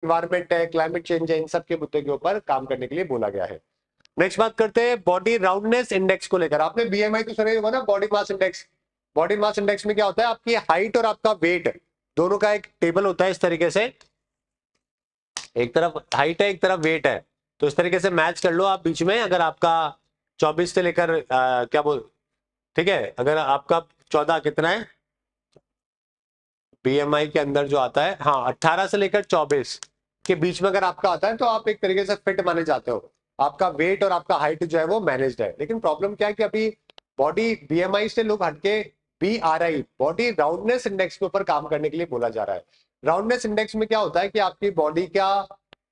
Environment है, climate change है, इन सब के मुद्दे के ऊपर काम करने के लिए बोला गया है। नेक्स्ट बात करते हैं बॉडी राउंडनेस इंडेक्स को लेकर। आपने बीएमआई तो सुना ही होगा ना, body mass index. Body mass index में क्या होता है, आपकी हाइट और आपका वेट दोनों का एक टेबल होता है इस तरीके से, एक तरफ हाइट है एक तरफ वेट है, तो इस तरीके से मैच कर लो आप बीच में। अगर आपका 24 से लेकर क्या बोल, ठीक है, अगर आपका 14 कितना है बीएमआई के अंदर जो आता है, हाँ 18 से लेकर 24 के बीच में अगर आपका आता है तो आप एक तरीके से फिट माने जाते हो। आपका वेट और आपका हाइट जो है वो मैनेज्ड है। लेकिन प्रॉब्लम क्या है कि अभी बॉडी बीएमआई से लोग हटके बीआरआई, बॉडी राउंडनेस इंडेक्स के ऊपर काम करने के लिए बोला जा रहा है। राउंडनेस इंडेक्स में क्या होता है कि आपकी बॉडी का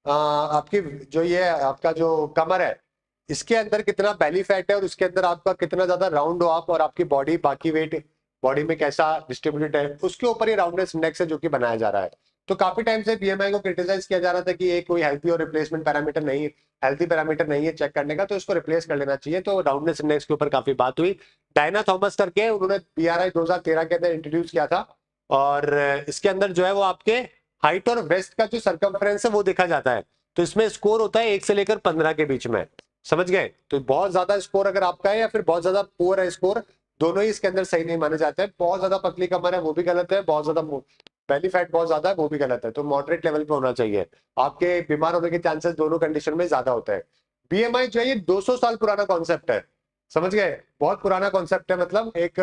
आपकी जो ये आपका जो कमर है, इसके अंदर कितना बेली फैट है और उसके अंदर आपका कितना ज्यादा राउंड हो आप, और आपकी बॉडी बाकी वेट बॉडी में कैसा डिस्ट्रीब्यूटेड है, उसके ऊपर ये राउंडनेस इंडेक्स है जो कि बनाया जा रहा है। तो काफी टाइम से बीएमआई को क्रिटिसाइज किया जा रहा था कि ये कोई हेल्थी और रिप्लेसमेंट पैरामीटर नहीं, हेल्थी पैरामीटर नहीं है चेक करने का, तो इसको रिप्लेस कर लेना चाहिए। तो राउंडनेस इंडेक्स के ऊपर काफी बात हुई। डायना थॉमस करके उन्होंने बीआरआई 2013 के अंदर इंट्रोड्यूस किया था, और इसके अंदर जो है वो आपके हाइट और वेस्ट का जो सर्कमफ्रेंस है वो देखा जाता है। तो इसमें स्कोर होता है 1 से लेकर 15 के बीच में, समझ गए। तो बहुत ज्यादा स्कोर अगर आपका है या फिर बहुत ज्यादा पुअर है स्कोर, दोनों ही इसके अंदर सही नहीं माने जाते हैं। बहुत ज्यादा पतली कमर है वो भी गलत है, बहुत ज्यादा बेली फैट बहुत ज्यादा है वो भी गलत है। तो मॉडरेट लेवल पे होना चाहिए, आपके बीमार होने के चांसेस दोनों कंडीशन में ज्यादा होते हैं। बीएमआई जो है ये 200 साल पुराना कॉन्सेप्ट है, समझ गए, बहुत पुराना कॉन्सेप्ट है। मतलब एक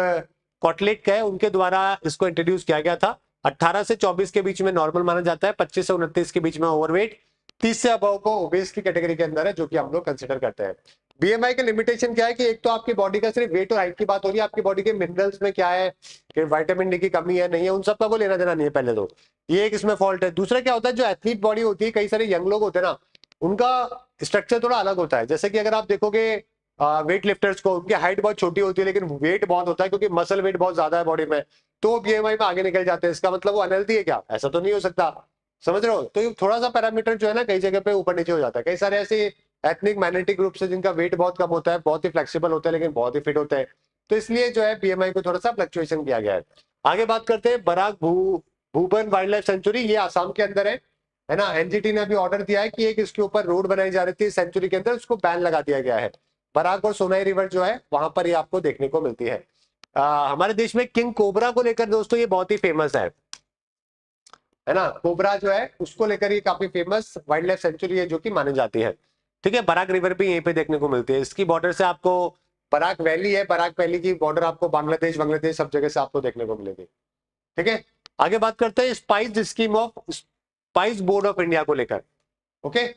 कॉटलेट का है, उनके द्वारा इसको इंट्रोड्यूस किया गया था। 18 से 24 के बीच में नॉर्मल माना जाता है, 25 से 29 के बीच में ओवरवेट, 30 से अबव को ओबेस की कैटेगरी के अंदर है, जो कि हम लोग कंसिडर करते हैं। बीएमआई का लिमिटेशन क्या है कि एक तो आपकी बॉडी का सिर्फ वेट और हाइट की बात हो रही है, आपकी बॉडी के मिनरल्स में क्या है कि विटामिन डी की कमी है नहीं है, उन सब का को लेना देना नहीं है पहले तो, ये एक इसमें फॉल्ट है। दूसरा क्या होता है, जो एथलीट बॉडी होती है, कई सारे यंग लोग होते हैं ना, उनका स्ट्रक्चर थोड़ा अलग होता है। जैसे कि अगर आप देखोगे वेट लिफ्टर्स को, उनकी हाइट बहुत छोटी होती है लेकिन वेट बहुत होता है, क्योंकि मसल वेट बहुत ज्यादा है बॉडी में, तो बीएमआई में आगे निकल जाते हैं। इसका मतलब वो अनहेल्थी है क्या? ऐसा तो नहीं हो सकता, समझ रहे हो। तो ये थोड़ा सा पैरामीटर जो है ना कई जगह पे ऊपर नीचे हो जाता है। कई सारे ऐसे एथनिक माइनॉरिटी ग्रुप से जिनका वेट बहुत कम होता है, बहुत ही फ्लेक्सिबल होता है लेकिन बहुत ही फिट होते हैं, तो इसलिए जो है बीएमआई को थोड़ा सा फ्लक्चुएशन किया गया है। आगे बात करते हैं Barack Bhurban wild life sanctuary, ये आसाम के अंदर है ना। एनजीटी ने अभी ऑर्डर दिया है कि एक इसके ऊपर रोड बनाई जा रही थी सेंचुरी के अंदर, उसको बैन लगा दिया गया है। बराक और सोनाई रिवर जो है वहां पर ये आपको देखने को मिलती है। हमारे देश में किंग कोबरा को लेकर दोस्तों ये बहुत ही फेमस है ना। कोबरा जो है उसको लेकर ये काफी फेमस वाइल्ड लाइफ सेंचुरी है जो कि मानी जाती है। ठीक है, बराक रिवर भी यहीं पे देखने को मिलती है। इसकी बॉर्डर से आपको बराक वैली है, बराक वैली की बॉर्डर आपको बांग्लादेश सब जगह से आपको देखने को मिलेगी। ठीक है, आगे बात करते हैं spice scheme of spice board of India को लेकर। ओके,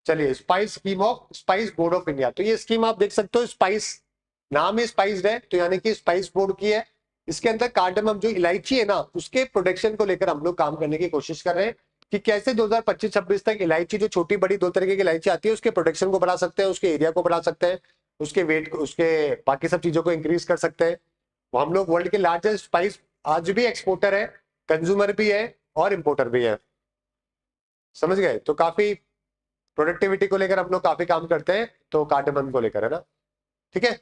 चलिए स्पाइस बोर्ड ऑफ इंडिया, तो ये स्कीम आप देख सकते हो, स्पाइस नाम ही स्पाइस्ड है, तो यानी कि स्पाइस बोर्ड की है। इसके अंदर कार्डमम जो इलायची है ना, उसके प्रोटेक्शन को लेकर हम लोग काम करने की कोशिश कर रहे हैं कि कैसे 2025-26 तक इलायची, जो छोटी बड़ी दो तरीके की इलायची आती है, उसके प्रोटेक्शन को बढ़ा सकते हैं, उसके एरिया को बढ़ा सकते हैं, उसके वेट को, उसके बाकी सब चीजों को इंक्रीज कर सकते हैं। वो हम लोग वर्ल्ड के लार्जेस्ट स्पाइस आज भी एक्सपोर्टर है, कंज्यूमर भी है और इम्पोर्टर भी है, समझ गए। तो काफी प्रोडक्टिविटी को लेकर हम लोग काफी काम करते हैं, तो कार्डमम को लेकर, है ना। ठीक है,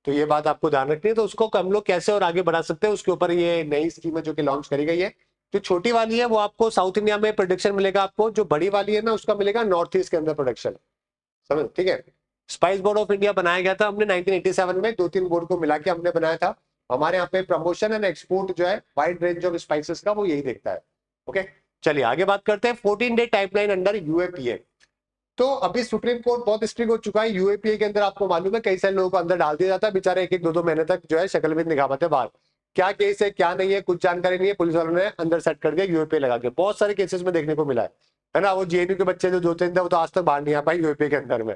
तो ये बात आपको ध्यान रखनी है। तो उसको हम लोग कैसे और आगे बढ़ा सकते हैं उसके ऊपर ये नई स्कीम है जो कि लॉन्च करी गई है। जो छोटी वाली है वो आपको साउथ इंडिया में प्रोडक्शन मिलेगा आपको, जो बड़ी वाली है ना उसका मिलेगा नॉर्थ ईस्ट के अंदर प्रोडक्शन, समझ। ठीक है, स्पाइस बोर्ड ऑफ इंडिया बनाया गया था हमने 1987 में, 2-3 बोर्ड को मिला के हमने बनाया था। हमारे यहाँ पे प्रमोशन एंड एक्सपोर्ट जो है वाइड रेंज ऑफ स्पाइसेस का, वो यही देखता है। ओके, चलिए आगे बात करते हैं 14 डे टाइमलाइन अंडर यूएपीए। तो अभी सुप्रीम कोर्ट बहुत स्ट्रिक्ट हो चुका है यूएपीए के अंदर, आपको मालूम है कई सारे लोगों को अंदर डाल दिया जाता है, बेचारे 1-1, 2-2 महीने तक जो है शक्ल भी दिखा पाते बाहर। क्या केस है क्या नहीं है कुछ जानकारी नहीं है, पुलिस वालों ने अंदर सेट कर दिया यूएपीए लगा के। बहुत सारे केसेस में देखने को मिला है ना। वो जेएनयू के बच्चे जो 2-3 थे वो तो आज तक बाहर नहीं आ पाए यूएपीए के अंदर में।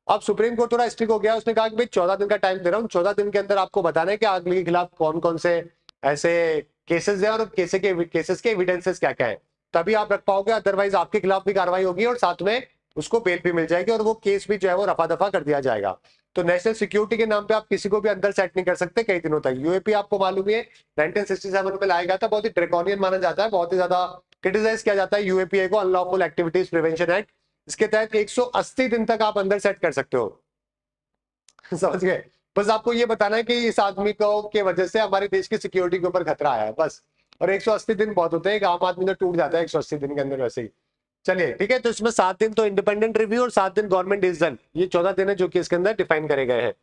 अब सुप्रीम कोर्ट थोड़ा स्ट्रिक्ट हो गया, उसने कहा कि भाई 14 दिन का टाइम दे रहा हूँ, 14 दिन के अंदर आपको बताना है कि आदमी के खिलाफ कौन कौन से ऐसे केसेस है और केसेस के एविडेंसेस क्या क्या है, तभी आप रख पाओगे। अदरवाइज आपके खिलाफ भी कार्रवाई होगी और साथ में उसको बेल भी मिल जाएगी और वो केस भी जो है वो रफा दफा कर दिया जाएगा। तो नेशनल सिक्योरिटी के नाम पे आप किसी को भी अंदर सेट नहीं कर सकते कई दिनों तक। यूएपी आपको मालूम है 1967 में लाया गया था, बहुत ही ड्रैकोनियन माना जाता है, बहुत ही ज्यादा क्रिटिसाइज किया जाता है यूएपीए को, अनलॉफुल एक्टिविटीज प्रिवेंशन एक्ट। इसके तहत 180 दिन तक आप अंदर सेट कर सकते हो समझ गए। बस आपको ये बताना है कि इस आदमी को के वजह से हमारे देश की सिक्योरिटी के ऊपर खतरा आया है बस। और 180 दिन बहुत होते हैं, एक आम आदमी तो टूट जाता है 180 दिन के अंदर वैसे ही। चलिए ठीक है, तो इसमें 7 दिन तो इंडिपेंडेंट रिव्यू और 7 दिन गवर्नमेंट डिसीजन, ये 14 दिन है जो कि इसके अंदर डिफाइन करे गए हैं।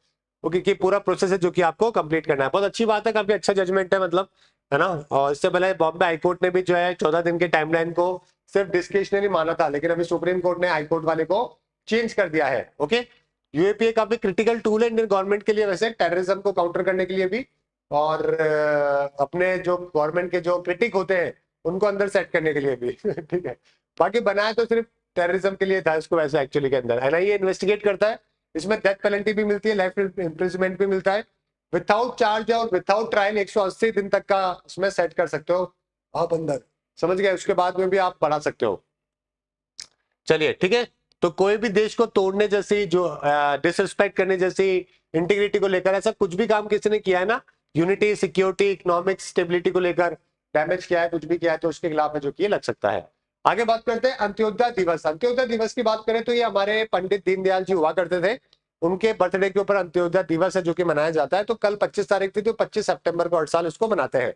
ओके, कि पूरा प्रोसेस है जो कि आपको कंप्लीट करना है। बहुत अच्छी बात है, काफी अच्छा जजमेंट है मतलब, है ना। और इससे पहले बॉम्बे हाईकोर्ट ने भी जो है 14 दिन के टाइमलाइन को सिर्फ डिस्क्रिशनरी माना था, लेकिन अभी सुप्रीम कोर्ट ने हाईकोर्ट वाले को चेंज कर दिया है। ओके, यूएपीए काफी क्रिटिकल टूल है इंडियन गवर्नमेंट के लिए, वैसे टेररिज्म को काउंटर करने के लिए भी, और अपने जो गवर्नमेंट के जो क्रिटिक होते हैं उनको अंदर सेट करने के लिए भी ठीक है। बाकी बनाया तो सिर्फ टेररिज्म के लिए था इसको, वैसे एक्चुअली के अंदर एनआईए इन्वेस्टिगेट करता है। इसमें डेथ पेनल्टी भी मिलती है, लाइफ इम्प्रिजनमेंट भी मिलता है, विदाउट चार्ज और विदाउट ट्रायल 180 दिन तक का उसमें सेट कर सकते हो आप अंदर, समझ गए। उसके बाद में भी आप बढ़ा सकते हो। चलिए ठीक है, तो कोई भी देश को तोड़ने जैसी, जो डिसरिस्पेक्ट करने जैसी, इंटीग्रिटी को लेकर ऐसा कुछ भी काम किसी ने किया है ना, यूनिटी, सिक्योरिटी, इकोनॉमिक स्टेबिलिटी को लेकर डैमेज किया है, कुछ भी किया है, तो उसके खिलाफ है जो कि ये लग सकता है। आगे बात करते हैं अंत्योदय दिवस। अंत्योदय दिवस की बात करें तो ये हमारे पंडित दीनदयाल जी हुआ करते थे, उनके बर्थडे के ऊपर अंत्योदय दिवस है जो कि मनाया जाता है। तो कल 25 तारीख थी, तो 25 सितंबर को हर साल इसको मनाते हैं।